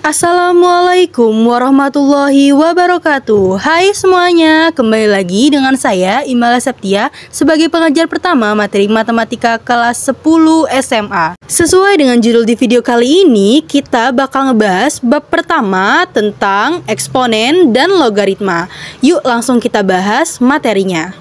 Assalamualaikum warahmatullahi wabarakatuh. Hai semuanya, kembali lagi dengan saya Imala Septia sebagai pengajar pertama materi matematika kelas 10 SMA. Sesuai dengan judul di video kali ini, kita bakal ngebahas bab pertama tentang eksponen dan logaritma. Yuk langsung kita bahas materinya.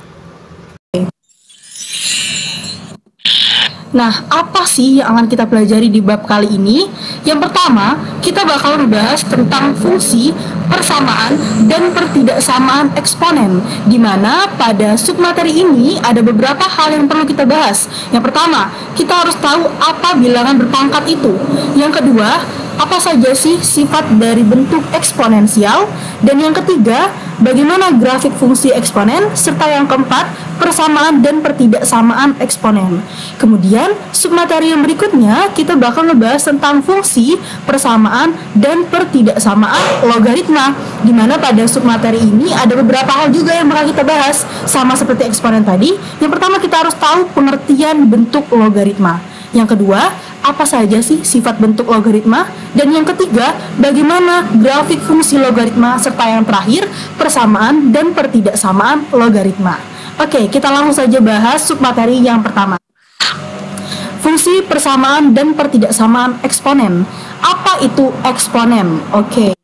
Nah, apa sih yang akan kita pelajari di bab kali ini? Yang pertama, kita bakal membahas tentang fungsi, persamaan, dan pertidaksamaan eksponen, di mana pada submateri ini ada beberapa hal yang perlu kita bahas. Yang pertama, kita harus tahu apa bilangan berpangkat itu. Yang kedua, apa saja sih sifat dari bentuk eksponensial? Dan yang ketiga, bagaimana grafik fungsi eksponen? Serta yang keempat, persamaan dan pertidaksamaan eksponen. Kemudian, submateri yang berikutnya kita bakal ngebahas tentang fungsi, persamaan, dan pertidaksamaan logaritma, di mana pada submateri ini ada beberapa hal juga yang bakal kita bahas, sama seperti eksponen tadi. Yang pertama, kita harus tahu pengertian bentuk logaritma. Yang kedua, apa saja sih sifat bentuk logaritma? Dan yang ketiga, bagaimana grafik fungsi logaritma? Serta yang terakhir, persamaan dan pertidaksamaan logaritma. Oke, kita langsung saja bahas submateri yang pertama. Fungsi, persamaan, dan pertidaksamaan eksponen. Apa itu eksponen? Oke.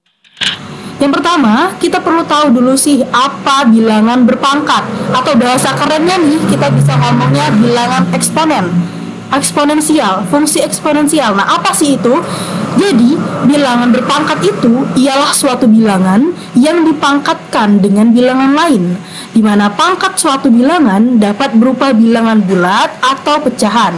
Yang pertama, kita perlu tahu dulu sih apa bilangan berpangkat. Atau bahasa kerennya nih, kita bisa ngomongnya bilangan eksponen. Eksponensial, fungsi eksponensial. Nah, apa sih itu? Jadi, bilangan berpangkat itu ialah suatu bilangan yang dipangkatkan dengan bilangan lain, di mana pangkat suatu bilangan dapat berupa bilangan bulat atau pecahan.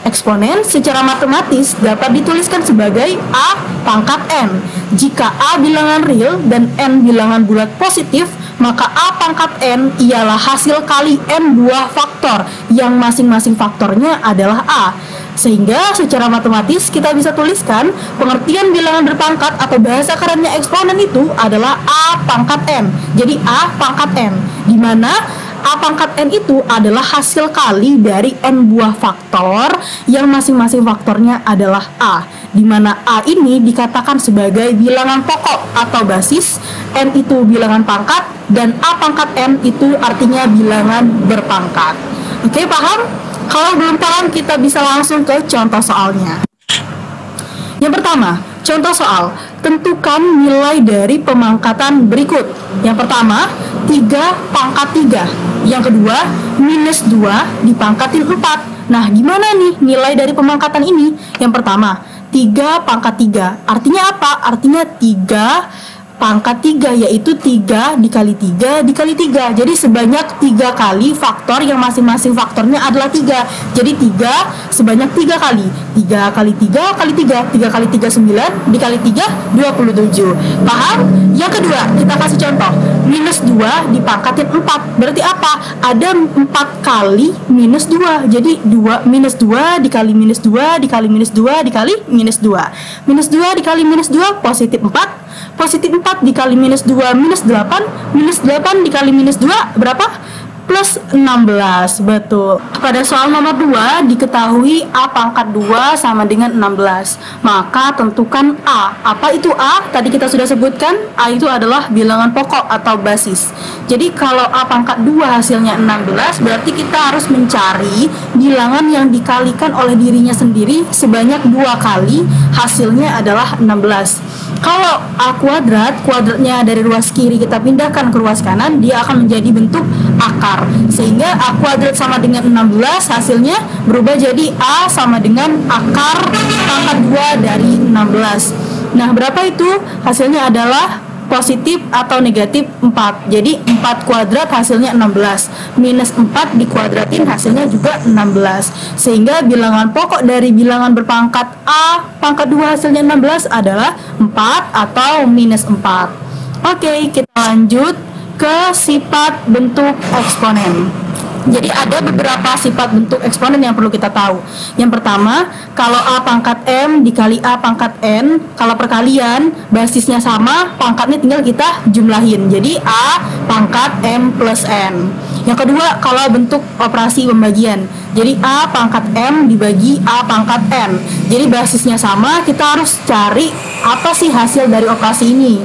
Eksponen secara matematis dapat dituliskan sebagai A pangkat N. Jika A bilangan real dan N bilangan bulat positif, maka A pangkat N ialah hasil kali N buah faktor, yang masing-masing faktornya adalah A. Sehingga secara matematis kita bisa tuliskan pengertian bilangan berpangkat atau bahasa kerennya eksponen itu adalah A pangkat N. Jadi A pangkat N, di mana A pangkat N itu adalah hasil kali dari N buah faktor yang masing-masing faktornya adalah A, di mana A ini dikatakan sebagai bilangan pokok atau basis, N itu bilangan pangkat, dan A pangkat N itu artinya bilangan berpangkat. Oke, paham? Kalau belum paham, kita bisa langsung ke contoh soalnya. Yang pertama, contoh soal, tentukan nilai dari pemangkatan berikut. Yang pertama, 3 pangkat 3. Yang kedua, minus 2 dipangkatin 4. Nah, gimana nih nilai dari pemangkatan ini? Yang pertama, 3 pangkat 3. Artinya apa? Artinya 3 pangkat 3, yaitu 3 dikali 3 dikali 3. Jadi sebanyak 3 kali faktor yang masing-masing faktornya adalah 3. Jadi 3 sebanyak 3 kali. 3 kali 3 kali 3. 3 kali 3 9, dikali 3 27. Paham? Yang kedua, kita kasih contoh. Minus 2 dipangkatin 4. Berarti apa? Ada 4 kali minus 2. Jadi minus 2 dikali minus 2 dikali minus 2 dikali minus 2. Minus 2 dikali minus 2 positif 4. Positif 4 dikali minus 2 minus 8. Minus 8 dikali minus 2 berapa? Plus 16. Betul. Pada soal nomor 2 diketahui A pangkat 2 sama dengan 16. Maka tentukan A. Apa itu A? Tadi kita sudah sebutkan, A itu adalah bilangan pokok atau basis. Jadi kalau A pangkat 2 hasilnya 16, berarti kita harus mencari bilangan yang dikalikan oleh dirinya sendiri sebanyak 2 kali, hasilnya adalah 16. Kalau A kuadrat, kuadratnya dari ruas kiri kita pindahkan ke ruas kanan, dia akan menjadi bentuk akar. Sehingga A kuadrat sama dengan 16, hasilnya berubah jadi A sama dengan akar pangkat 2 dari 16. Nah, berapa itu? Hasilnya adalah positif atau negatif 4. Jadi 4 kuadrat hasilnya 16. Minus 4 dikuadratin hasilnya juga 16. Sehingga bilangan pokok dari bilangan berpangkat A pangkat 2 hasilnya 16 adalah 4 atau minus 4. Oke, kita lanjut ke sifat bentuk eksponen. Jadi ada beberapa sifat bentuk eksponen yang perlu kita tahu. Yang pertama, kalau A pangkat M dikali A pangkat N, kalau perkalian basisnya sama, pangkatnya tinggal kita jumlahin. Jadi A pangkat M plus N. Yang kedua, kalau bentuk operasi pembagian. Jadi A pangkat M dibagi A pangkat N. Jadi basisnya sama, kita harus cari apa sih hasil dari operasi ini.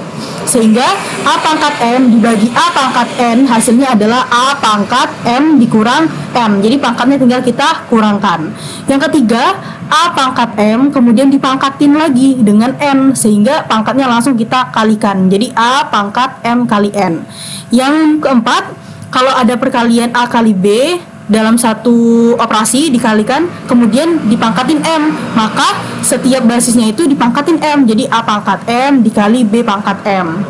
Sehingga A pangkat M dibagi A pangkat N hasilnya adalah A pangkat M dikurang M. Jadi pangkatnya tinggal kita kurangkan. Yang ketiga, A pangkat M kemudian dipangkatin lagi dengan N, sehingga pangkatnya langsung kita kalikan. Jadi A pangkat M kali N. Yang keempat, kalau ada perkalian A kali B dalam satu operasi dikalikan kemudian dipangkatin M, maka setiap basisnya itu dipangkatin M. Jadi A pangkat M dikali B pangkat M.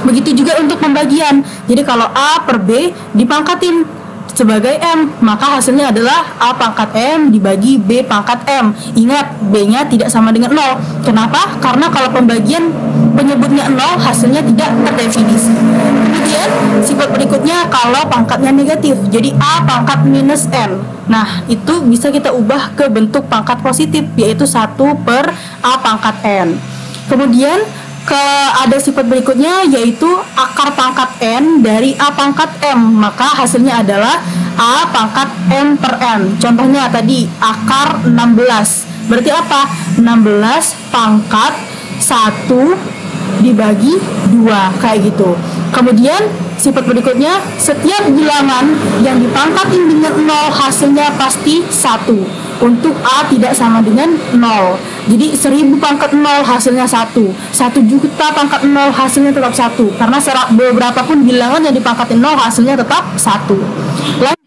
Begitu juga untuk pembagian. Jadi kalau A per B dipangkatin sebagai M, maka hasilnya adalah A pangkat M dibagi B pangkat M. Ingat, B-nya tidak sama dengan 0. Kenapa? Karena kalau pembagian penyebutnya 0, hasilnya tidak terdefinisi. Kemudian sifat berikutnya kalau pangkatnya negatif, jadi A pangkat minus N. Nah, itu bisa kita ubah ke bentuk pangkat positif, yaitu 1 per A pangkat N. Kemudian ada sifat berikutnya yaitu akar pangkat N dari A pangkat M, maka hasilnya adalah A pangkat M per N. Contohnya tadi akar 16, berarti apa? 16 pangkat 1 dibagi 2, kayak gitu. Kemudian sifat berikutnya, setiap bilangan yang dipangkatin dengan 0 hasilnya pasti 1. Untuk A tidak sama dengan 0. Jadi 1000 pangkat 0 hasilnya 1. 1 juta pangkat 0 hasilnya tetap 1. Karena beberapa pun bilangan yang dipangkatin 0 hasilnya tetap 1. Lanjut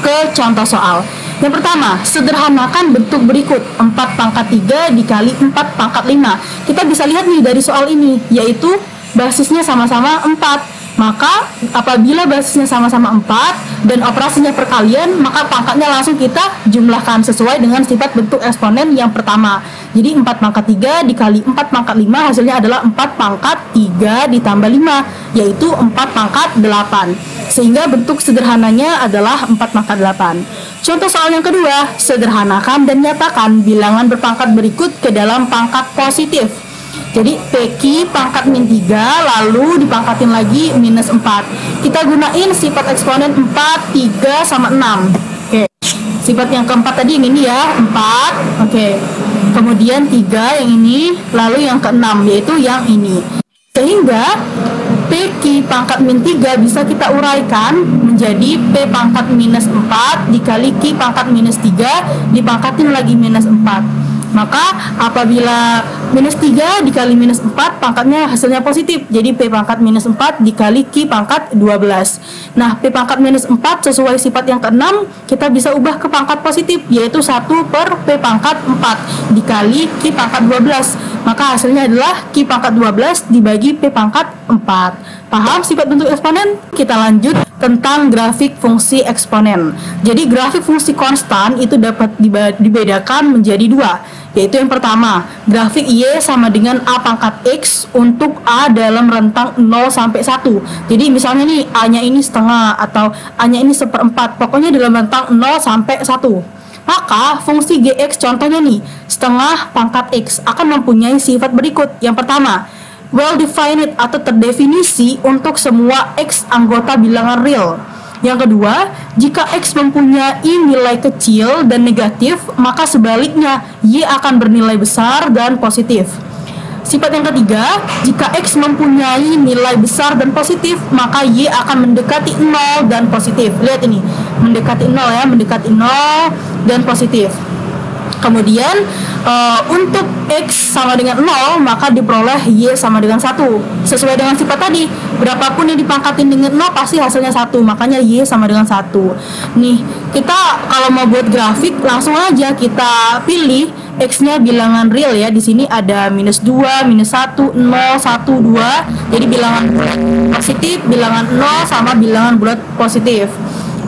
ke contoh soal. Yang pertama, sederhanakan bentuk berikut, 4 pangkat 3 dikali 4 pangkat 5. Kita bisa lihat nih dari soal ini, yaitu basisnya sama-sama 4. Maka apabila basisnya sama-sama 4 dan operasinya perkalian, maka pangkatnya langsung kita jumlahkan sesuai dengan sifat bentuk eksponen yang pertama. Jadi 4 pangkat 3 dikali 4 pangkat 5 hasilnya adalah 4 pangkat 3 ditambah 5, yaitu 4 pangkat 8. Sehingga bentuk sederhananya adalah 4 pangkat 8. Contoh soal yang kedua, sederhanakan dan nyatakan bilangan berpangkat berikut ke dalam pangkat positif. Jadi PQ pangkat min 3 lalu dipangkatin lagi minus 4. Kita gunain sifat eksponen 4, 3, sama 6. Oke. Sifat yang keempat tadi yang ini ya, 4. Oke. Kemudian 3 yang ini, lalu yang keenam yaitu yang ini. Sehingga PQ pangkat min 3 bisa kita uraikan menjadi P pangkat minus 4 dikali Q pangkat minus 3 dipangkatin lagi minus 4. Maka apabila minus 3 dikali minus 4 pangkatnya hasilnya positif. Jadi P pangkat minus 4 dikali Q pangkat 12. Nah, P pangkat minus 4 sesuai sifat yang keenam kita bisa ubah ke pangkat positif, yaitu 1 per P pangkat 4 dikali Q pangkat 12. Maka hasilnya adalah Q pangkat 12 dibagi P pangkat 4. Paham sifat bentuk eksponen? Kita lanjut tentang grafik fungsi eksponen. Jadi grafik fungsi konstan itu dapat dibedakan menjadi 2. Yaitu yang pertama, grafik Y sama dengan A pangkat X untuk A dalam rentang 0 sampai 1. Jadi misalnya nih A-nya ini setengah atau A-nya ini seperempat, pokoknya dalam rentang 0 sampai 1. Maka fungsi GX contohnya nih, setengah pangkat X akan mempunyai sifat berikut. Yang pertama, well defined atau terdefinisi untuk semua X anggota bilangan real. Yang kedua, jika X mempunyai nilai kecil dan negatif, maka sebaliknya Y akan bernilai besar dan positif. Sifat yang ketiga, jika X mempunyai nilai besar dan positif, maka Y akan mendekati 0 dan positif. Lihat ini, mendekati 0 ya, mendekati 0 dan positif. Kemudian untuk X sama dengan 0, maka diperoleh Y sama dengan 1. Sesuai dengan sifat tadi, berapapun yang dipangkatin dengan 0 pasti hasilnya 1. Makanya Y sama dengan 1. Nih, kita kalau mau buat grafik langsung aja kita pilih X-nya bilangan real ya. Di sini ada minus 2, minus 1, 0, 1, 2. Jadi bilangan bulat positif, bilangan 0 sama bilangan bulat positif.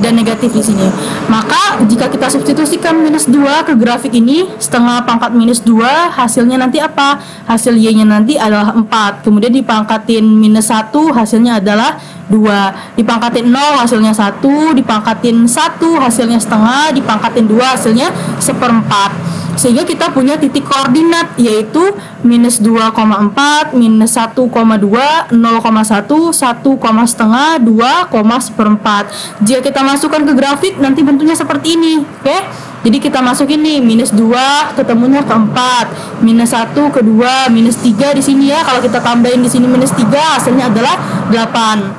dan negatif di sini. Maka jika kita substitusikan minus 2 ke grafik ini, setengah pangkat minus 2 hasilnya nanti apa? Hasil Y-nya nanti adalah 4. Kemudian dipangkatin minus 1 hasilnya adalah 2. Dipangkatin 0 hasilnya 1. Dipangkatin 1 hasilnya setengah. Dipangkatin 2 hasilnya 1/4. Sehingga kita punya titik koordinat, yaitu minus 2,4, minus 1,2, 0,1, 1,5, 2,1/4. Jika kita masukkan ke grafik, nanti bentuknya seperti ini. Oke? Jadi kita masukin nih, minus 2 ketemunya ke 4, minus 1 ke 2, minus 3 di sini ya. Kalau kita tambahin di sini minus 3, hasilnya adalah 8.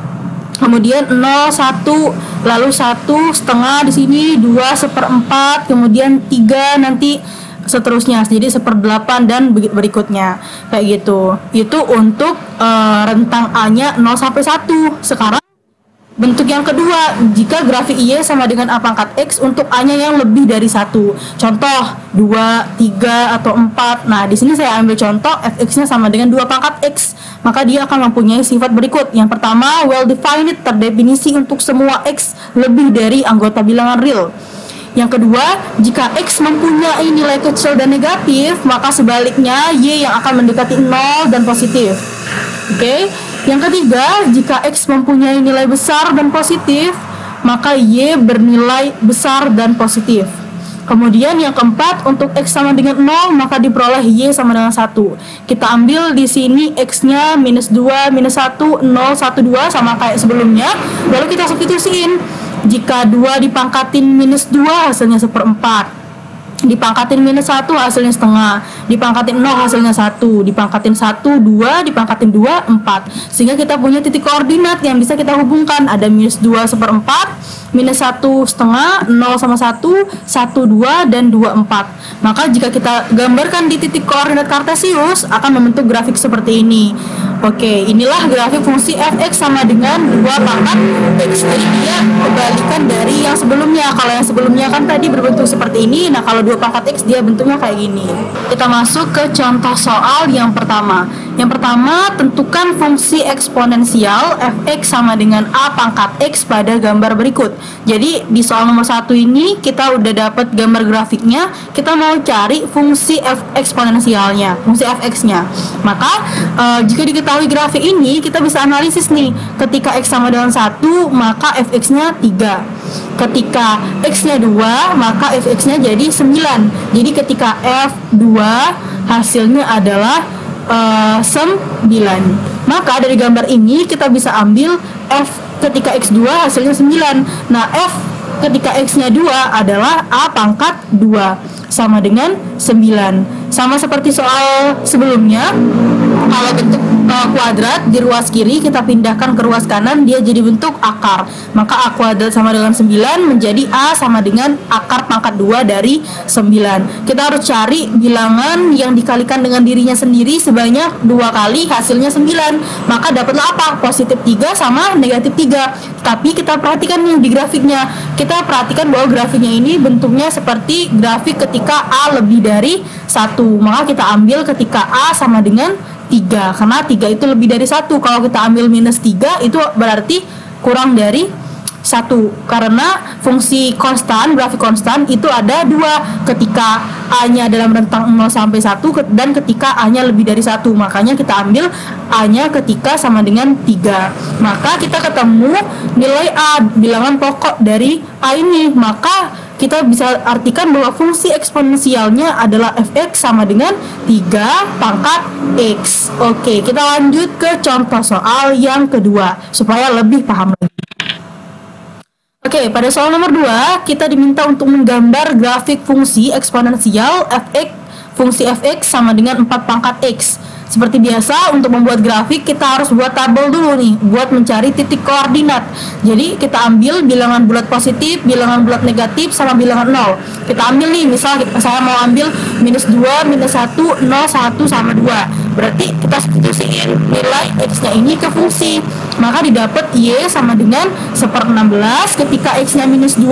Kemudian 0, 1, lalu 1,5 di sini, 2/1/4, kemudian 3 nanti seterusnya, jadi 1/8 dan berikutnya kayak gitu. Itu untuk rentang A-nya 0 sampai 1. Sekarang bentuk yang kedua, jika grafik Y sama dengan A pangkat X untuk A-nya yang lebih dari 1. Contoh 2, 3 atau 4. Nah, di sini saya ambil contoh fx-nya sama dengan 2 pangkat X. Maka dia akan mempunyai sifat berikut. Yang pertama, well defined, terdefinisi untuk semua X lebih dari anggota bilangan real. Yang kedua, jika X mempunyai nilai kecil dan negatif, maka sebaliknya Y yang akan mendekati 0 dan positif. Oke. Yang ketiga, jika X mempunyai nilai besar dan positif, maka Y bernilai besar dan positif. Kemudian yang keempat, untuk X sama dengan 0, maka diperoleh Y sama dengan 1. Kita ambil di sini X-nya minus 2, minus 1, 0, 1, 2 sama kayak sebelumnya. Lalu kita substitusiin. Jika 2 dipangkatin minus 2 hasilnya 1/4, dipangkatin minus 1 hasilnya setengah, dipangkatin 0 hasilnya 1, dipangkatin 1, 2, dipangkatin 2, 4. Sehingga kita punya titik koordinat yang bisa kita hubungkan. Ada minus 2/4, minus 1,5, 0 sama 1, 1, 2, dan 2, 4. Maka jika kita gambarkan di titik koordinat kartesius, akan membentuk grafik seperti ini. Oke, inilah grafik fungsi fx sama dengan 2 pangkat x. Jadi dia kebalikan dari yang sebelumnya. Kalau yang sebelumnya kan tadi berbentuk seperti ini. Nah, kalau 2 pangkat x dia bentuknya kayak gini. Kita masuk ke contoh soal yang pertama. Yang pertama, tentukan fungsi eksponensial fx sama dengan a pangkat x pada gambar berikut. Jadi di soal nomor 1 ini kita udah dapat gambar grafiknya. Kita mau cari fungsi eksponensialnya, fungsi fx-nya. Maka jika diketahui grafik ini, kita bisa analisis nih. Ketika x sama dengan 1, maka fx-nya 3. Ketika x-nya 2, maka fx-nya jadi 9. Jadi ketika f2 hasilnya adalah 9. Maka dari gambar ini kita bisa ambil f ketika x2 hasilnya 9. Nah, f ketika x-nya 2 adalah a pangkat 2 sama dengan 9. Sama seperti soal sebelumnya, kalau bentuk kuadrat di ruas kiri kita pindahkan ke ruas kanan, dia jadi bentuk akar. Maka a kuadrat sama dengan 9 menjadi a sama dengan akar pangkat 2 dari 9. Kita harus cari bilangan yang dikalikan dengan dirinya sendiri sebanyak 2 kali, hasilnya 9. Maka dapatlah apa? Positif 3 sama negatif 3. Tapi kita perhatikan nih di grafiknya. Kita perhatikan bahwa grafiknya ini bentuknya seperti grafik ketika a lebih dari 1. Maka kita ambil ketika a sama dengan 3, karena 3 itu lebih dari 1. Kalau kita ambil minus 3, itu berarti kurang dari 1. Karena fungsi konstan, grafik konstan itu ada 2. Ketika A-nya dalam rentang 0 sampai 1 dan ketika A-nya lebih dari 1. Makanya kita ambil A-nya ketika sama dengan 3. Maka kita ketemu nilai A, bilangan pokok dari A ini. Maka kita bisa artikan bahwa fungsi eksponensialnya adalah fx sama dengan 3 pangkat x. Oke, kita lanjut ke contoh soal yang kedua supaya lebih paham lagi. Oke, pada soal nomor 2 kita diminta untuk menggambar grafik fungsi eksponensial fx, fungsi fx sama dengan 4 pangkat x. Seperti biasa, untuk membuat grafik kita harus buat tabel dulu nih, buat mencari titik koordinat. Jadi kita ambil bilangan bulat positif, bilangan bulat negatif, sama bilangan 0. Kita ambil nih, misal saya mau ambil minus 2, minus 1, 0, 1, sama 2. Berarti kita substitusiin nilai x-nya ini ke fungsi. maka didapat Y sama dengan 1/16. Ketika X-nya minus 2,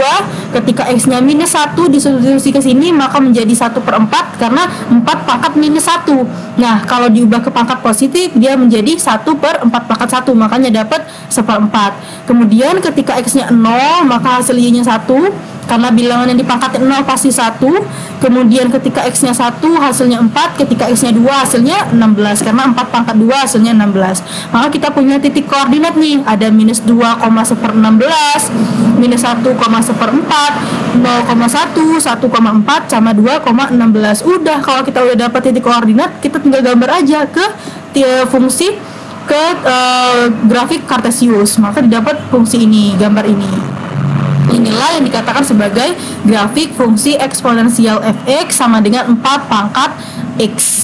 ketika X-nya minus 1 disubstitusi ke sini, maka menjadi 1/4 karena 4 pangkat minus 1. Nah, kalau diubah ke pangkat positif, dia menjadi 1/4 pangkat 1, makanya dapat 1/4. Kemudian ketika X-nya 0, maka hasil Y-nya 1, karena bilangan yang dipangkatin 0 pasti 1. Kemudian ketika X-nya 1 hasilnya 4, ketika X-nya 2 hasilnya 16, karena 4 pangkat 2 hasilnya 16. Maka kita punya titik koordinat nih, ada minus 2,1/16, minus 1,1/4, 0,1, 1,4, sama 2,16. Udah, kalau kita udah dapat titik koordinat, kita tinggal gambar aja ke fungsi, ke grafik Cartesius, maka didapat fungsi ini, gambar ini. Inilah yang dikatakan sebagai grafik fungsi eksponensial fx sama dengan 4 pangkat x.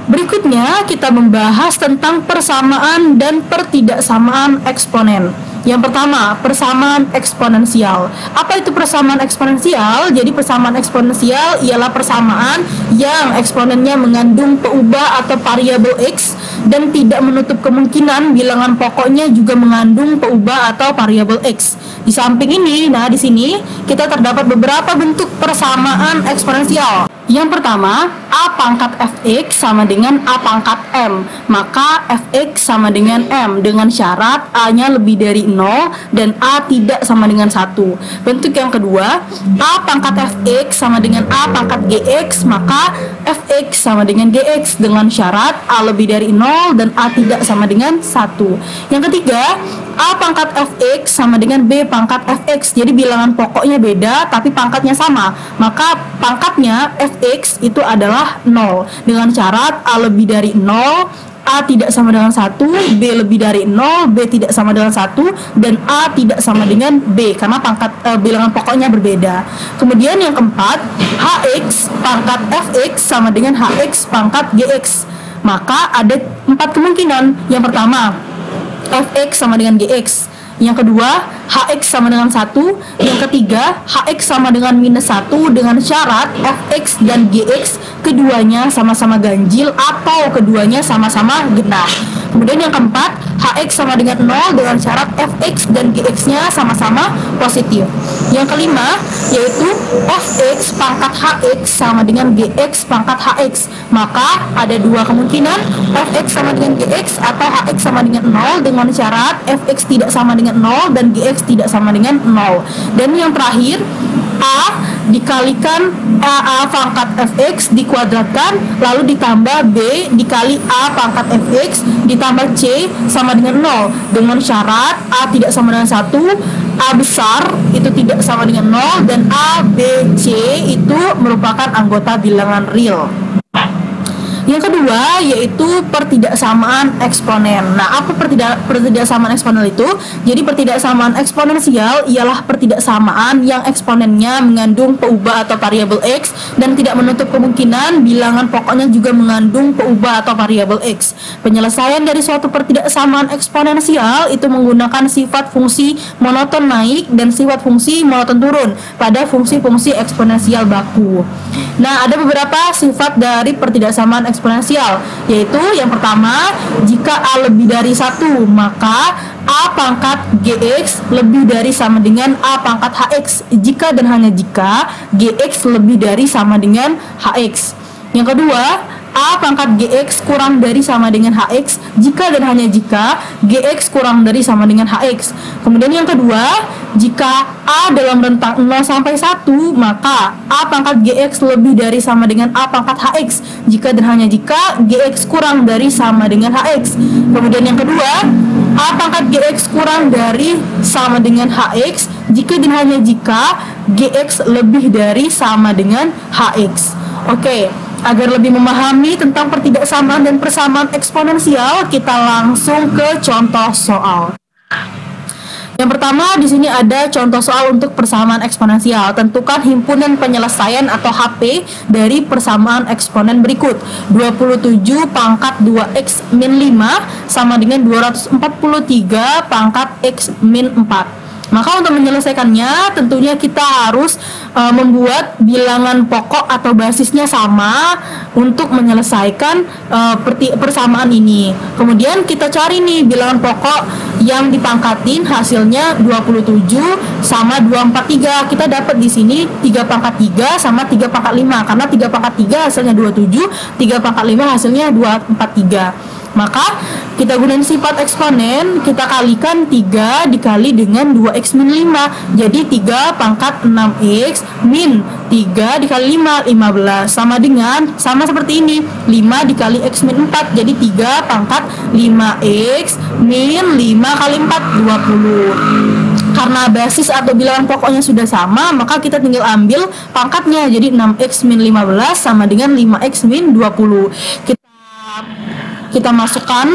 Berikutnya kita membahas tentang persamaan dan pertidaksamaan eksponen. Yang pertama, persamaan eksponensial. Apa itu persamaan eksponensial? Jadi persamaan eksponensial ialah persamaan yang eksponennya mengandung peubah atau variabel x dan tidak menutup kemungkinan bilangan pokoknya juga mengandung peubah atau variabel x. Di samping ini, nah di sini kita terdapat beberapa bentuk persamaan eksponensial. Yang pertama, A pangkat fx sama dengan A pangkat m. Maka fx sama dengan m dengan syarat A-nya lebih dari 0 dan A tidak sama dengan 1. Bentuk yang kedua, A pangkat fx sama dengan A pangkat gx. Maka fx sama dengan gx dengan syarat A lebih dari 0 dan A tidak sama dengan 1. Yang ketiga, A pangkat fx sama dengan B pangkat fx. Jadi bilangan pokoknya beda tapi pangkatnya sama. Maka pangkatnya fx itu adalah 0 dengan syarat A lebih dari 0, A tidak sama dengan 1, B lebih dari 0, B tidak sama dengan 1, dan A tidak sama dengan B karena pangkat bilangan pokoknya berbeda. Kemudian yang keempat, Hx pangkat fx sama dengan Hx pangkat gx. Maka ada 4 kemungkinan. Yang pertama, fx sama dengan gx. Yang kedua, hx sama dengan 1. Yang ketiga, hx sama dengan minus 1 dengan syarat fx dan gx keduanya sama-sama ganjil atau keduanya sama-sama genap. Kemudian yang keempat, hx sama dengan 0 dengan syarat fx dan gx-nya sama-sama positif. Yang kelima, yaitu fx pangkat hx sama dengan gx pangkat hx. Maka ada 2 kemungkinan, fx sama dengan gx atau hx sama dengan 0 dengan syarat fx tidak sama dengan 0 dan gx tidak sama dengan 0. Dan yang terakhir, A dikalikan A pangkat fx dikuadratkan lalu ditambah B dikali A pangkat fx ditambah C sama dengan 0 dengan syarat A tidak sama dengan 1, A besar itu tidak sama dengan 0, dan A, B, C itu merupakan anggota bilangan real. Yang kedua yaitu pertidaksamaan eksponen. Nah, apa pertidaksamaan eksponen itu? Jadi pertidaksamaan eksponensial ialah pertidaksamaan yang eksponennya mengandung peubah atau variabel x dan tidak menutup kemungkinan bilangan pokoknya juga mengandung peubah atau variabel x. Penyelesaian dari suatu pertidaksamaan eksponensial itu menggunakan sifat fungsi monoton naik dan sifat fungsi monoton turun pada fungsi-fungsi eksponensial baku. Nah, ada beberapa sifat dari pertidaksamaan eksponensial, yaitu yang pertama, jika A lebih dari 1, maka A pangkat gx lebih dari sama dengan A pangkat hx jika dan hanya jika gx lebih dari sama dengan hx. Yang kedua, A pangkat gx kurang dari sama dengan hx jika dan hanya jika gx kurang dari sama dengan hx. Kemudian yang kedua, jika A dalam rentang 0 sampai 1, maka A pangkat gx lebih dari sama dengan A pangkat hx jika dan hanya jika gx kurang dari sama dengan hx. Kemudian yang kedua, A pangkat gx kurang dari sama dengan hx jika dan hanya jika gx lebih dari sama dengan hx. Oke. Agar lebih memahami tentang pertidaksamaan dan persamaan eksponensial, kita langsung ke contoh soal. Yang pertama, di sini ada contoh soal untuk persamaan eksponensial. Tentukan himpunan penyelesaian atau HP dari persamaan eksponen berikut. 27 pangkat 2x min 5 sama dengan 243 pangkat x min 4. Maka untuk menyelesaikannya tentunya kita harus membuat bilangan pokok atau basisnya sama untuk menyelesaikan persamaan ini. Kemudian kita cari nih bilangan pokok yang dipangkatin, hasilnya 27 sama 243. Kita dapat di sini 3 pangkat 3 sama 3 pangkat 5, karena 3 pangkat 3 hasilnya 27, 3 pangkat 5 hasilnya 243. Maka kita gunain sifat eksponen, kita kalikan 3 dikali dengan 2x min 5. Jadi 3 pangkat 6x min 3 dikali 5, 15. Sama seperti ini, 5 dikali x min 4. Jadi 3 pangkat 5x min 5 kali 4, 20. Karena basis atau bilangan pokoknya sudah sama, maka kita tinggal ambil pangkatnya. Jadi 6x min 15 sama dengan 5x min 20. Kita masukkan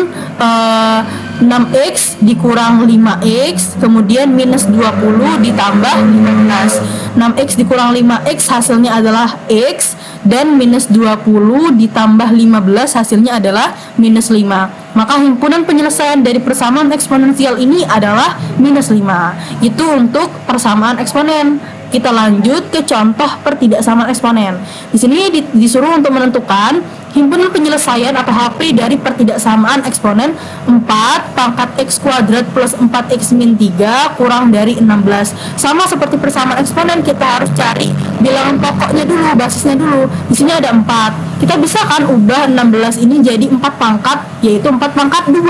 6x dikurang 5x, kemudian minus 20 ditambah 15. 6x dikurang 5x hasilnya adalah x, dan minus 20 ditambah 15 hasilnya adalah minus 5. Maka himpunan penyelesaian dari persamaan eksponensial ini adalah minus 5. Itu untuk persamaan eksponen. Kita lanjut ke contoh pertidaksamaan eksponen. Di sini disuruh untuk menentukan himpunan penyelesaian atau HP dari pertidaksamaan eksponen 4 pangkat x kuadrat plus 4x min 3 kurang dari 16. Sama seperti persamaan eksponen, kita harus cari bilangan pokoknya dulu, basisnya dulu. Di sini ada 4. Kita bisa kan ubah 16 ini jadi 4 pangkat, yaitu 4 pangkat 2.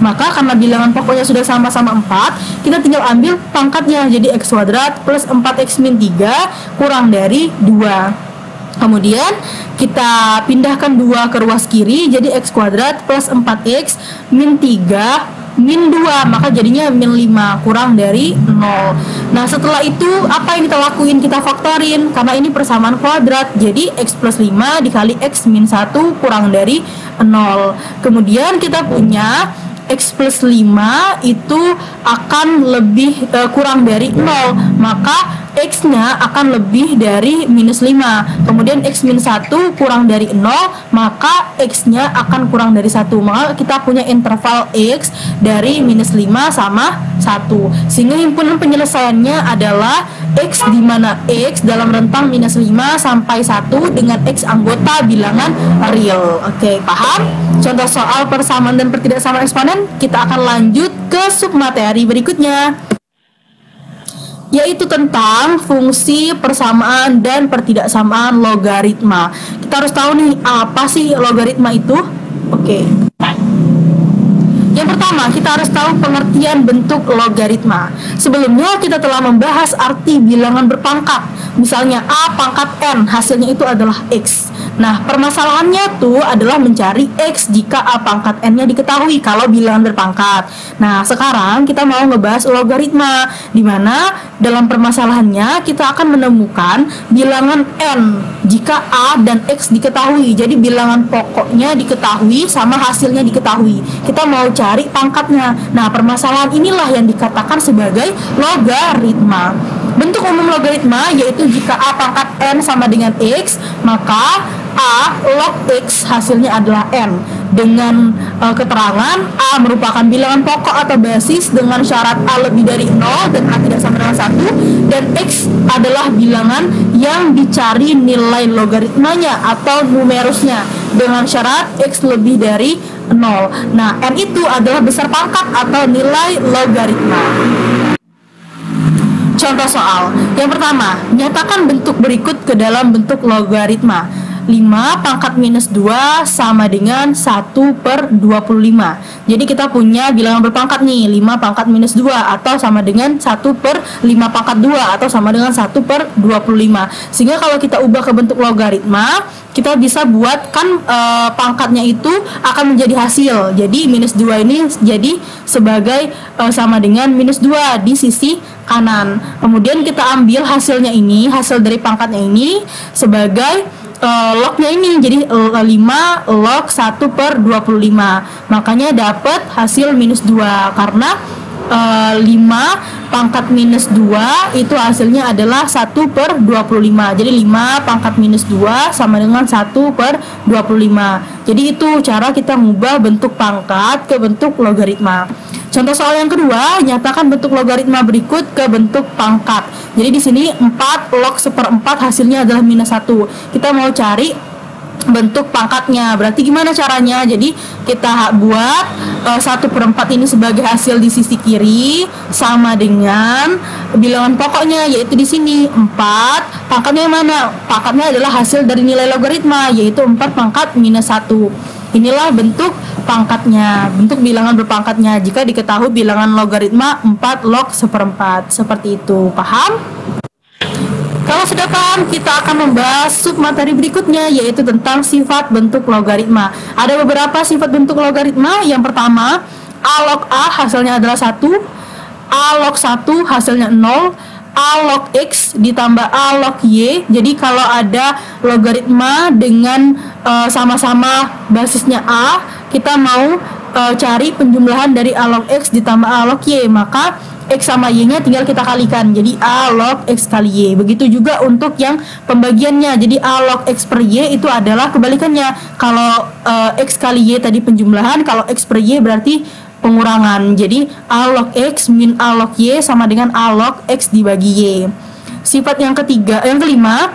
Maka karena bilangan pokoknya sudah sama-sama 4, kita tinggal ambil pangkatnya, jadi x kuadrat plus 4x min 3 kurang dari 2. Kemudian kita pindahkan 2 ke ruas kiri, jadi x kuadrat plus 4x min 3 min 2, maka jadinya min 5 kurang dari 0. Nah setelah itu apa yang kita lakuin? Kita faktorin, karena ini persamaan kuadrat, jadi x plus 5 dikali x min 1 kurang dari 0. Kemudian kita punya x plus 5 itu akan lebih kurang dari 0, maka x-nya akan lebih dari minus 5. Kemudian x min 1 kurang dari 0, maka x-nya akan kurang dari 1. Maka kita punya interval x dari minus 5 sama 1. Sehingga himpunan penyelesaiannya adalah x, di mana x dalam rentang minus 5 sampai 1 dengan x anggota bilangan real. Oke, paham? Contoh soal persamaan dan pertidaksamaan eksponen. Kita akan lanjut ke submateri berikutnya, yaitu tentang fungsi persamaan dan pertidaksamaan logaritma. Kita harus tahu nih, apa sih logaritma itu? Oke. Yang pertama, kita harus tahu pengertian bentuk logaritma. Sebelumnya kita telah membahas arti bilangan berpangkat. Misalnya A pangkat N, hasilnya itu adalah X. Nah, permasalahannya tuh adalah mencari X jika A pangkat N-nya diketahui kalau bilangan berpangkat. Nah, sekarang kita mau ngebahas logaritma, di mana dalam permasalahannya kita akan menemukan bilangan N jika A dan X diketahui. Jadi bilangan pokoknya diketahui sama hasilnya diketahui. Kita mau cari pangkatnya. Nah, permasalahan inilah yang dikatakan sebagai logaritma. Bentuk umum logaritma yaitu jika A pangkat N sama dengan X, maka A log X hasilnya adalah N. Dengan keterangan A merupakan bilangan pokok atau basis dengan syarat A lebih dari 0 dan A tidak sama dengan 1, dan X adalah bilangan yang dicari nilai logaritmanya atau numerusnya dengan syarat X lebih dari 0. Nah, N itu adalah besar pangkat atau nilai logaritma. Contoh soal. Yang pertama, nyatakan bentuk berikut ke dalam bentuk logaritma. 5 pangkat minus 2 sama dengan 1 per 25. Jadi kita punya bilangan berpangkat nih, 5 pangkat minus 2 atau sama dengan 1 per 5 pangkat 2 atau sama dengan 1 per 25. Sehingga kalau kita ubah ke bentuk logaritma, kita bisa buat kan pangkatnya itu akan menjadi hasil. Jadi minus 2 ini jadi sebagai sama dengan minus 2 di sisi kanan. Kemudian kita ambil hasilnya ini, hasil dari pangkatnya ini sebagai lognya ini, jadi 5 log 1 per 25. Makanya dapat hasil minus 2 karena 5 pangkat minus 2 itu hasilnya adalah 1 per 25. Jadi 5 pangkat minus 2 sama dengan 1 per 25. Jadi itu cara kita mengubah bentuk pangkat ke bentuk logaritma. Contoh soal yang kedua, nyatakan bentuk logaritma berikut ke bentuk pangkat. Jadi di sini 4 log 1/4 hasilnya adalah -1. Kita mau cari bentuk pangkatnya. Berarti gimana caranya? Jadi kita buat 1/4 ini sebagai hasil di sisi kiri sama dengan bilangan pokoknya, yaitu di sini 4. Pangkatnya yang mana? Pangkatnya adalah hasil dari nilai logaritma, yaitu 4 pangkat -1. Inilah bentuk pangkatnya, bentuk bilangan berpangkatnya jika diketahui bilangan logaritma 4 log 1/4. Seperti itu. Paham? Kalau sudah paham, kita akan membahas sub materi berikutnya, yaitu tentang sifat bentuk logaritma. Ada beberapa sifat bentuk logaritma. Yang pertama, A log A hasilnya adalah 1, A log 1 hasilnya 0, A log X ditambah A log Y. Jadi kalau ada logaritma dengan sama-sama basisnya A, kita mau cari penjumlahan dari A log X ditambah A log Y, maka X sama Y-nya tinggal kita kalikan, jadi A log X kali Y. Begitu juga untuk yang pembagiannya, jadi A log X per Y itu adalah kebalikannya. Kalau X kali Y tadi penjumlahan, kalau X per Y berarti pengurangan. Jadi A log X min A log Y sama dengan A log X dibagi Y. Sifat yang kelima,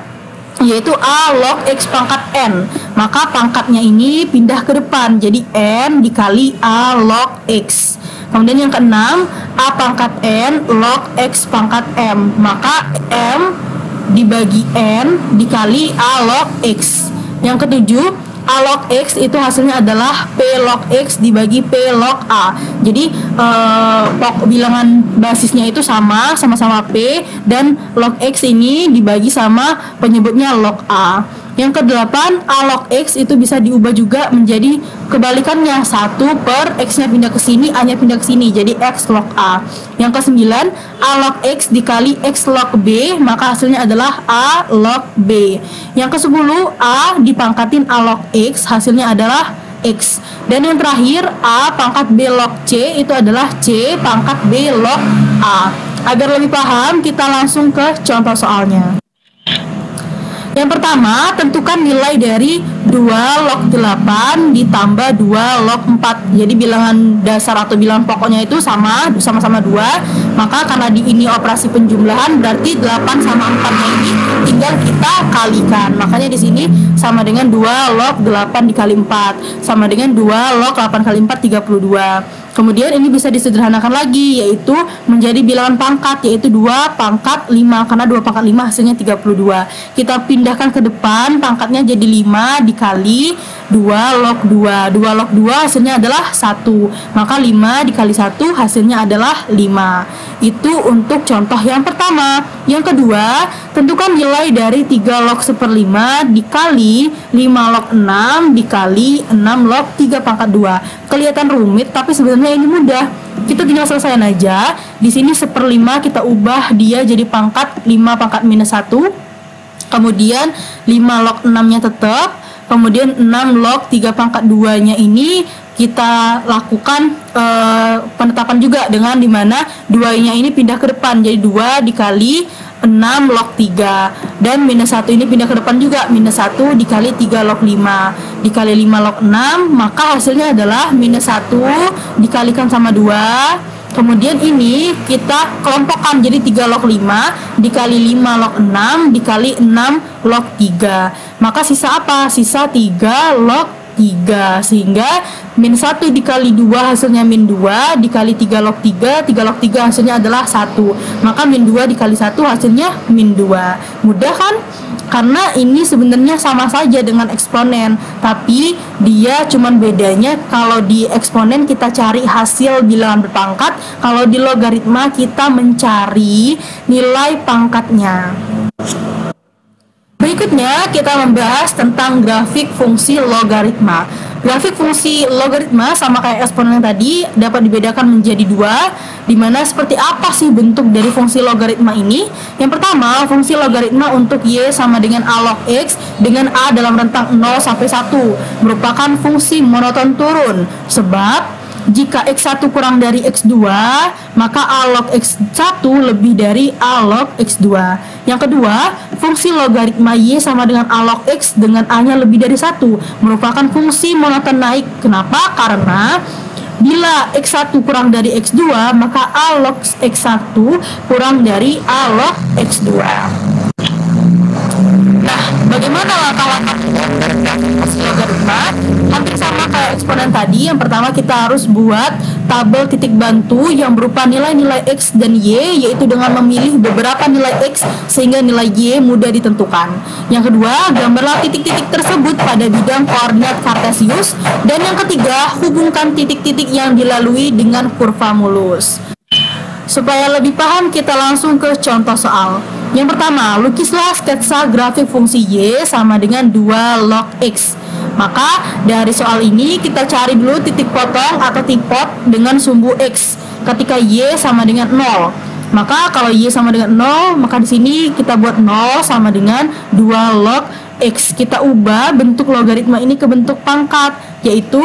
yaitu A log X pangkat N. Maka pangkatnya ini pindah ke depan, jadi N dikali A log X. Kemudian yang keenam, A pangkat N log X pangkat M. Maka M dibagi N dikali A log X. Yang ketujuh, A log X itu hasilnya adalah P log X dibagi P log A. Jadi bilangan basisnya itu sama-sama P, dan log X ini dibagi sama penyebutnya log A. Yang kedelapan, A log X itu bisa diubah juga menjadi kebalikannya, 1 per X-nya pindah ke sini, A-nya pindah ke sini, jadi X log A. Yang kesembilan, A log X dikali X log B, maka hasilnya adalah A log B. Yang kesepuluh, A dipangkatin A log X, hasilnya adalah X. Dan yang terakhir, A pangkat B log C itu adalah C pangkat B log A. Agar lebih paham, kita langsung ke contoh soalnya. Yang pertama, tentukan nilai dari 2 log 8 ditambah 2 log 4. Jadi bilangan dasar atau bilangan pokoknya itu sama-sama 2. Maka karena di ini operasi penjumlahan, berarti 8 sama 4-nya ini tinggal kita kalikan. Makanya di sini sama dengan 2 log 8 dikali 4, sama dengan 2 log 8 kali 4, 32. Kemudian ini bisa disederhanakan lagi, yaitu menjadi bilangan pangkat, yaitu 2 pangkat 5, karena 2 pangkat 5 hasilnya 32. Kita pindahkan ke depan, pangkatnya jadi 5 dikali 2 log 2. 2 log 2 hasilnya adalah 1, maka 5 dikali 1 hasilnya adalah 5. Itu untuk contoh yang pertama. Yang kedua, tentukan nilai dari 3 log 1/5 dikali 5 log 6 dikali 6 log 3 pangkat 2. Kelihatan rumit, tapi sebenarnya ini mudah. Kita tinggal selesaiin aja. Di sini 1/5 kita ubah dia jadi pangkat 5 pangkat -1. Kemudian 5 log 6-nya tetap. Kemudian 6 log 3 pangkat 2-nya ini kita lakukan penetapan juga dengan dimana 2-nya ini pindah ke depan. Jadi 2 dikali 6 log 3, dan -1 ini pindah ke depan juga, -1 dikali 3 log 5 dikali 5 log 6, maka hasilnya adalah -1 dikalikan sama 2. Kemudian ini kita kelompokkan jadi 3 log 5 dikali 5 log 6 dikali 6 log 3. Maka sisa apa? Sisa 3 log 3, sehingga -1 dikali 2 hasilnya -2 dikali 3 log 3, 3 log 3 hasilnya adalah 1, maka -2 dikali 1 hasilnya -2. Mudah kan? Karena ini sebenarnya sama saja dengan eksponen, tapi dia cuman bedanya kalau di eksponen kita cari hasil bilangan berpangkat, kalau di logaritma kita mencari nilai pangkatnya. Berikutnya kita membahas tentang grafik fungsi logaritma. Grafik fungsi logaritma sama kayak eksponen tadi dapat dibedakan menjadi 2, dimana seperti apa sih bentuk dari fungsi logaritma ini. Yang pertama, fungsi logaritma untuk Y sama dengan A log X dengan A dalam rentang 0 sampai 1 merupakan fungsi monoton turun, sebab jika X1 kurang dari X2, maka A log X1 lebih dari A log X2. Yang kedua, fungsi logaritma Y sama dengan A log X dengan A-nya lebih dari 1 merupakan fungsi monoton naik. Kenapa? Karena Bila X1 kurang dari X2, maka A log X1 kurang dari A log X2. Nah, bagaimana langkah-langkah logaritma? Hampir sama kayak eksponen tadi. Yang pertama kita harus buat tabel titik bantu yang berupa nilai-nilai X dan Y, yaitu dengan memilih beberapa nilai X sehingga nilai Y mudah ditentukan. Yang kedua, gambarlah titik-titik tersebut pada bidang koordinat kartesius. Dan yang ketiga, hubungkan titik-titik yang dilalui dengan kurva mulus. Supaya lebih paham, kita langsung ke contoh soal. Yang pertama, lukislah sketsa grafik fungsi Y sama dengan 2 log X. Maka dari soal ini kita cari dulu titik potong atau tipot dengan sumbu X ketika Y sama dengan 0. Maka kalau Y sama dengan 0, maka di sini kita buat 0 sama dengan 2 log X. Kita ubah bentuk logaritma ini ke bentuk pangkat, yaitu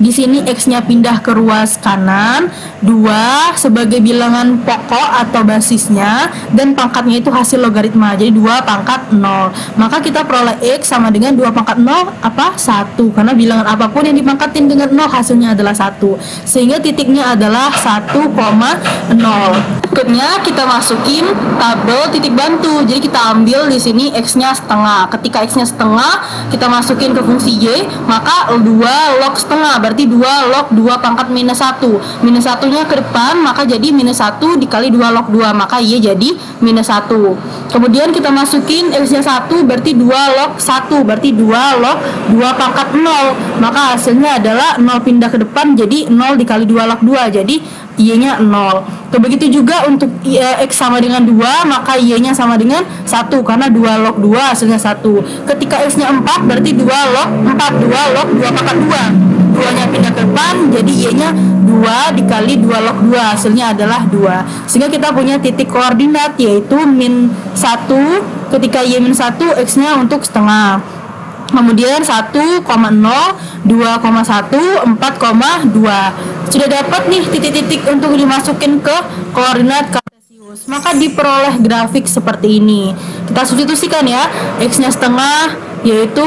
di sini X-nya pindah ke ruas kanan, 2 sebagai bilangan pokok atau basisnya, dan pangkatnya itu hasil logaritma, jadi 2 pangkat 0. Maka kita peroleh X sama dengan 2 pangkat 0, apa? 1, karena bilangan apapun yang dipangkatin dengan 0 hasilnya adalah 1, sehingga titiknya adalah 1,0. Berikutnya kita masukin tabel titik bantu. Jadi kita ambil di sini X-nya setengah. Ketika X-nya setengah, kita masukin ke fungsi Y, maka 2 log setengah, berarti 2 log 2 pangkat minus 1. Minus 1-nya ke depan, maka jadi minus 1 dikali 2 log 2, maka Y jadi minus 1. Kemudian kita masukin X-nya 1, berarti 2 log 1, berarti 2 log 2 pangkat 0. Maka hasilnya adalah 0 pindah ke depan, jadi 0 dikali 2 log 2, jadi Y-nya 0. Begitu juga untuk X sama dengan 2, maka Y-nya sama dengan 1, karena 2 log 2 hasilnya 1. Ketika X-nya 4, berarti 2 log 4, 2 log 2 pangkat 2. 2-nya pindah ke depan, jadi Y-nya 2 dikali 2 log 2, hasilnya adalah 2. Sehingga kita punya titik koordinat, yaitu min 1, ketika Y min 1, X-nya untuk setengah. Kemudian 1,0, 2,1, 4,2. Sudah dapat nih titik-titik untuk dimasukin ke koordinat kartesius. Maka diperoleh grafik seperti ini. Kita substitusikan ya. X-nya setengah, yaitu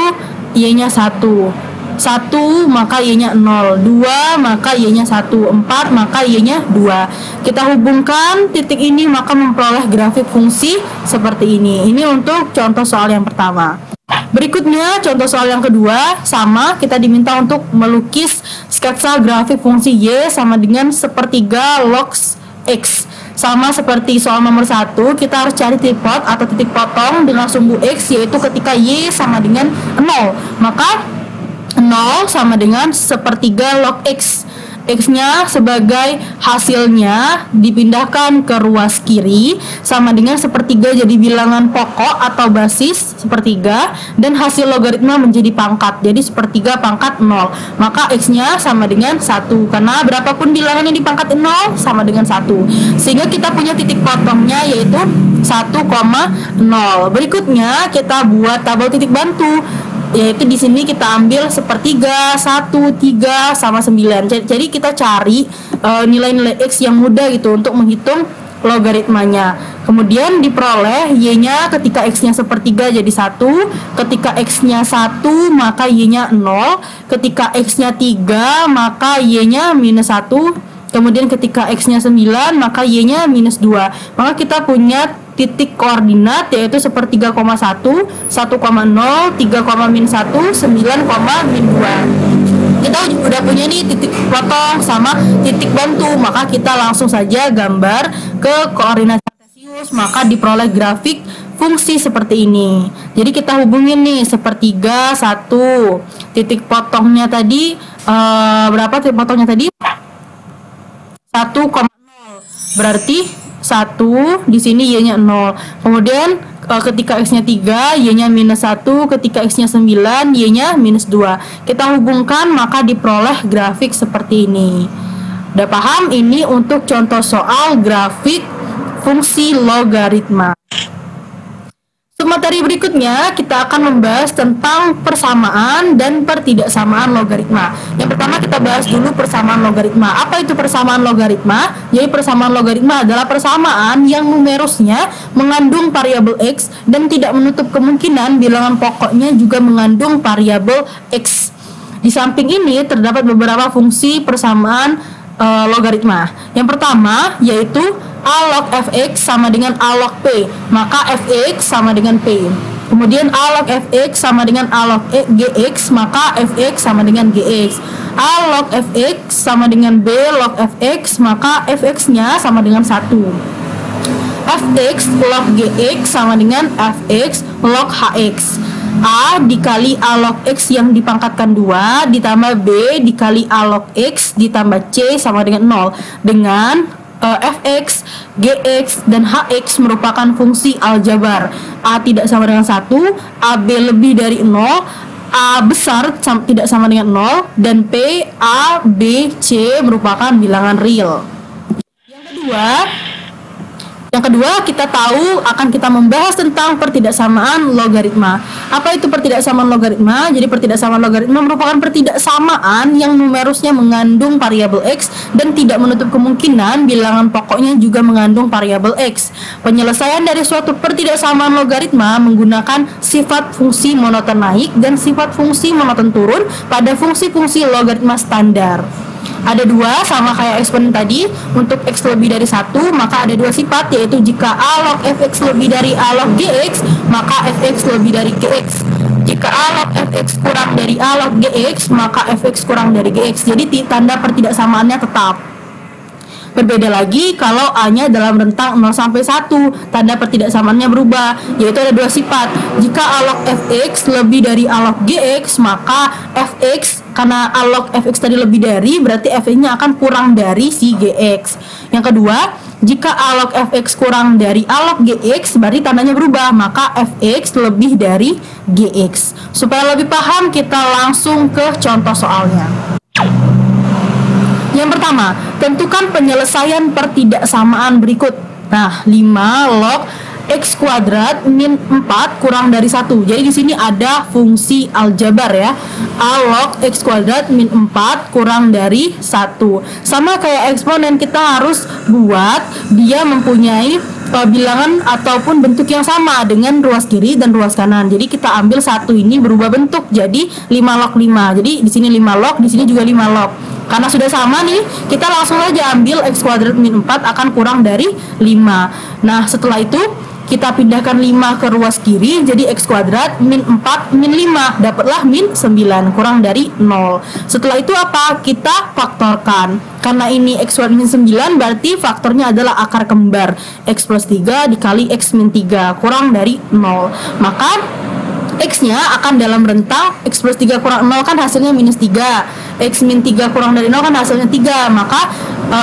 Y-nya 1. 1 maka Y-nya 0, 2 maka Y-nya 1, 4 maka Y-nya 2. Kita hubungkan titik ini maka memperoleh grafik fungsi seperti ini. Ini untuk contoh soal yang pertama. Berikutnya contoh soal yang kedua, sama, kita diminta untuk melukis sketsa grafik fungsi Y sama dengan sepertiga log X. Sama seperti soal nomor 1, kita harus cari tipot atau titik potong dengan sumbu X, yaitu ketika Y sama dengan 0, maka 0 sama dengan sepertiga log X. X-nya sebagai hasilnya dipindahkan ke ruas kiri sama dengan sepertiga jadi bilangan pokok atau basis sepertiga, dan hasil logaritma menjadi pangkat, jadi sepertiga pangkat 0. Maka X-nya sama dengan 1, karena berapapun bilangan yang dipangkat 0 sama dengan 1. Sehingga kita punya titik potongnya yaitu 1,0. Berikutnya kita buat tabel titik bantu, yaitu di sini kita ambil sepertiga, 1, 3, sama 9. Jadi kita cari nilai-nilai X yang mudah gitu untuk menghitung logaritmanya. Kemudian diperoleh Y-nya ketika X-nya sepertiga jadi 1, ketika X-nya 1 maka Y-nya 0, ketika X-nya 3 maka Y-nya minus 1, kemudian ketika X-nya 9 maka Y-nya minus 2. Maka kita punya titik koordinat yaitu sepertiga, 1, 1,0, 3,-1, 9,-2. Kita udah punya nih titik potong sama titik bantu, maka kita langsung saja gambar ke koordinat kartesius, maka diperoleh grafik fungsi seperti ini. Jadi kita hubungin nih sepertiga, 1, titik potongnya tadi berapa titik potongnya tadi? 1,0, berarti 1, di sini Y-nya 0. Kemudian ketika X-nya 3, Y-nya minus 1, ketika X-nya 9, Y-nya minus 2. Kita hubungkan maka diperoleh grafik seperti ini. Udah paham? Ini untuk contoh soal grafik fungsi logaritma. Materi berikutnya kita akan membahas tentang persamaan dan pertidaksamaan logaritma. Yang pertama kita bahas dulu persamaan logaritma. Apa itu persamaan logaritma? Jadi persamaan logaritma adalah persamaan yang numerusnya mengandung variabel X dan tidak menutup kemungkinan bilangan pokoknya juga mengandung variabel X. Di samping ini terdapat beberapa fungsi persamaan logaritma. Yang pertama yaitu A log fx sama dengan A log p, maka fx sama dengan p. Kemudian A log fx sama dengan A log gx, maka fx sama dengan gx. A log fx sama dengan B log fx, maka fx-nya sama dengan 1. Fx log gx sama dengan fx log hx. A dikali A log X yang dipangkatkan 2 ditambah B dikali A log X ditambah C sama dengan 0, dengan Fx, Gx, dan Hx merupakan fungsi aljabar. A tidak sama dengan 1, AB lebih dari 0, A besar tidak sama dengan 0, dan P, A, B, C merupakan bilangan real. Yang kedua, kita tahu akan kita membahas tentang pertidaksamaan logaritma. Apa itu pertidaksamaan logaritma? Jadi pertidaksamaan logaritma merupakan pertidaksamaan yang numerusnya mengandung variabel x dan tidak menutup kemungkinan bilangan pokoknya juga mengandung variabel x. Penyelesaian dari suatu pertidaksamaan logaritma menggunakan sifat fungsi monoton naik dan sifat fungsi monoton turun pada fungsi-fungsi logaritma standar. Ada dua, sama kayak eksponen tadi. Untuk x lebih dari 1, maka ada dua sifat, yaitu jika A log fx lebih dari A log gx, maka fx lebih dari gx. Jika A log fx kurang dari A log gx, maka fx kurang dari gx. Jadi tanda pertidaksamaannya tetap. Berbeda lagi kalau A-nya dalam rentang 0 sampai 1, tanda pertidaksamaannya berubah, yaitu ada dua sifat. Jika A log fx lebih dari A log gx, maka fx, karena A log fx tadi lebih dari, berarti fx-nya akan kurang dari si gx. Yang kedua, jika A log fx kurang dari A log gx, berarti tandanya berubah, maka fx lebih dari gx. Supaya lebih paham, kita langsung ke contoh soalnya. Yang pertama, tentukan penyelesaian pertidaksamaan berikut. Nah, 5 log x kuadrat min 4 kurang dari 1. Jadi di sini ada fungsi aljabar ya. A log x kuadrat min 4 kurang dari 1. Sama kayak eksponen, kita harus buat dia mempunyai bilangan ataupun bentuk yang sama dengan ruas kiri dan ruas kanan. Jadi kita ambil satu ini berubah bentuk jadi 5 log 5. Jadi di sini 5 log, di sini juga 5 log. Karena sudah sama nih, kita langsung aja ambil x kuadrat min 4 akan kurang dari 5. Nah, setelah itu kita pindahkan 5 ke ruas kiri, jadi x kuadrat min 4 min 5, dapatlah min 9 kurang dari 0. Setelah itu apa? Kita faktorkan. Karena ini x kuadrat min 9, berarti faktornya adalah akar kembar x plus 3 dikali x min 3 kurang dari 0. Maka x-nya akan dalam rentang x plus 3 kurang 0 kan hasilnya minus 3, x min 3 kurang dari 0 kan hasilnya 3, maka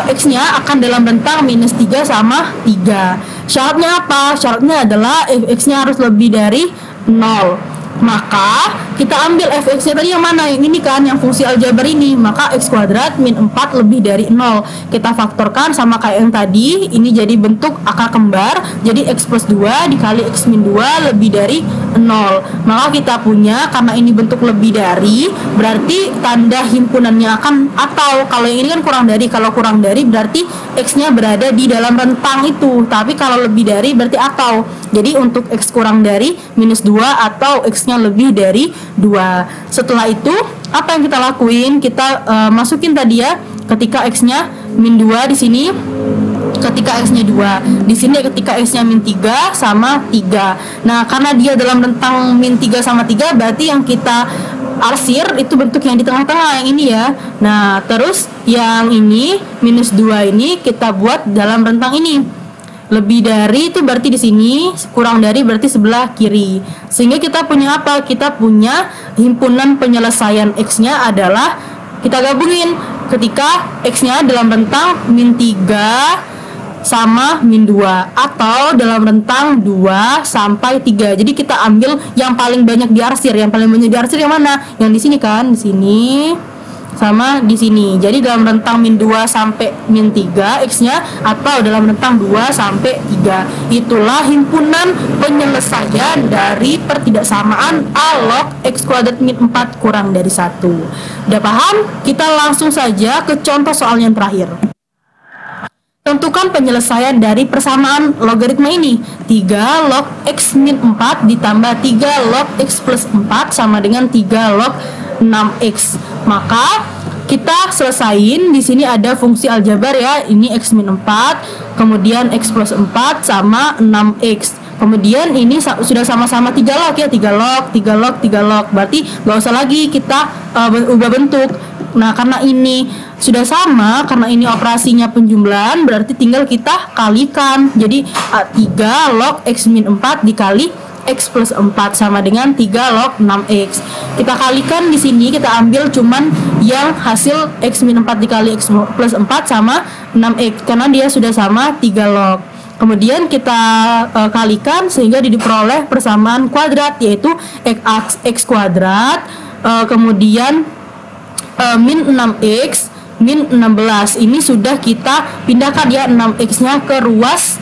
x-nya akan dalam rentang minus 3 sama 3. Syaratnya apa? Syaratnya adalah fx-nya harus lebih dari 0. Maka kita ambil fx-nya tadi yang mana? Yang ini kan, yang fungsi aljabar ini. Maka x kuadrat min 4 lebih dari 0. Kita faktorkan sama kayak yang tadi. Ini jadi bentuk akar kembar. Jadi x plus 2 dikali x min 2 lebih dari 0. Maka kita punya, karena ini bentuk lebih dari, berarti tanda himpunannya akan atau. Kalau yang ini kan kurang dari. Kalau kurang dari berarti x-nya berada di dalam rentang itu. Tapi kalau lebih dari berarti atau. Jadi untuk x kurang dari minus 2 atau x-nya lebih dari 2. Setelah itu apa yang kita lakuin? Kita masukin tadi ya, ketika x-nya min 2 di sini, ketika x-nya 2 di sini, ketika x-nya min 3 sama 3. Nah, karena dia dalam rentang min 3 sama 3, berarti yang kita arsir itu bentuk yang di tengah-tengah, yang ini ya. Nah, terus yang ini minus 2 ini kita buat dalam rentang ini. Lebih dari itu berarti di sini, kurang dari berarti sebelah kiri. Sehingga kita punya apa? Kita punya himpunan penyelesaian x-nya adalah, kita gabungin ketika x-nya dalam rentang min 3 sama min 2 atau dalam rentang 2 sampai 3. Jadi kita ambil yang paling banyak diarsir. Yang paling banyak diarsir yang mana? Yang di sini kan, di sini sama di sini. Jadi dalam rentang min 2 sampai min 3 x-nya atau dalam rentang 2 sampai 3. Itulah himpunan penyelesaian dari pertidaksamaan A log x kuadrat min 4 kurang dari 1. Udah paham? Kita langsung saja ke contoh soal yang terakhir. Tentukan penyelesaian dari persamaan logaritma ini. 3 log x min 4 ditambah 3 log x plus 4 sama dengan 3 log 6x. Maka kita selesain. Di sini ada fungsi aljabar ya. Ini x min 4, kemudian x plus 4 sama 6x. Kemudian ini sudah sama-sama 3 log ya, 3 log. Berarti nggak usah lagi kita ubah bentuk. Nah, karena ini sudah sama, karena ini operasinya penjumlahan, berarti tinggal kita kalikan. Jadi 3 log x min 4 dikali x plus 4 sama dengan 3 log 6x. Kita kalikan di sini, kita ambil cuman yang hasil x min 4 dikali x plus 4 sama 6x karena dia sudah sama 3 log. Kemudian kita kalikan sehingga diperoleh persamaan kuadrat, yaitu x kuadrat kemudian min 6x min 16. Ini sudah kita pindahkan ya 6x nya ke ruas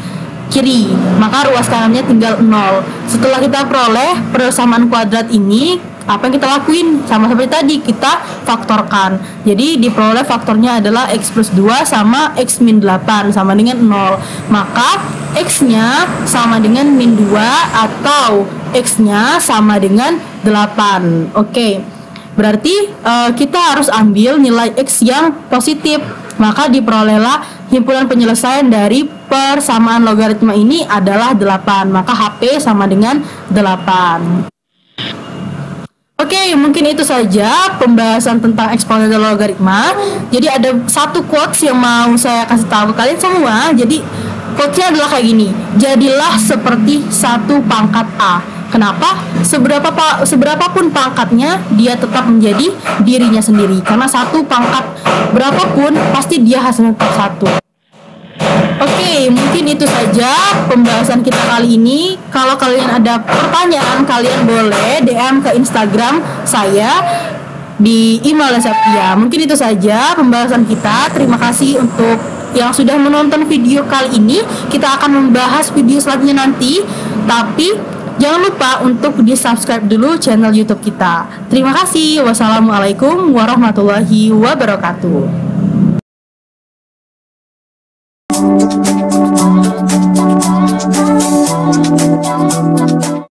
kiri, maka ruas kanannya tinggal 0. Setelah kita peroleh persamaan kuadrat ini, apa yang kita lakuin? Sama seperti tadi, kita faktorkan. Jadi diperoleh faktornya adalah x plus 2 sama x min 8 sama dengan 0. Maka x nya sama dengan min 2 atau x nya sama dengan 8. Oke. Berarti kita harus ambil nilai x yang positif. Maka diperolehlah himpunan penyelesaian dari persamaan logaritma ini adalah 8. Maka HP sama dengan 8. Oke, mungkin itu saja pembahasan tentang eksponensial logaritma. Jadi ada satu quotes yang mau saya kasih tahu ke kalian semua. Jadi quotesnya adalah kayak gini: jadilah seperti 1 pangkat A. Kenapa? Seberapapun pangkatnya, dia tetap menjadi dirinya sendiri. Karena 1 pangkat berapapun, pasti dia hasilnya tetap 1. Oke, mungkin itu saja pembahasan kita kali ini. Kalau kalian ada pertanyaan, kalian boleh DM ke Instagram saya di @Septia. Mungkin itu saja pembahasan kita. Terima kasih untuk yang sudah menonton video kali ini. Kita akan membahas video selanjutnya nanti. Tapi jangan lupa untuk di-subscribe dulu channel YouTube kita. Terima kasih. Wassalamualaikum warahmatullahi wabarakatuh.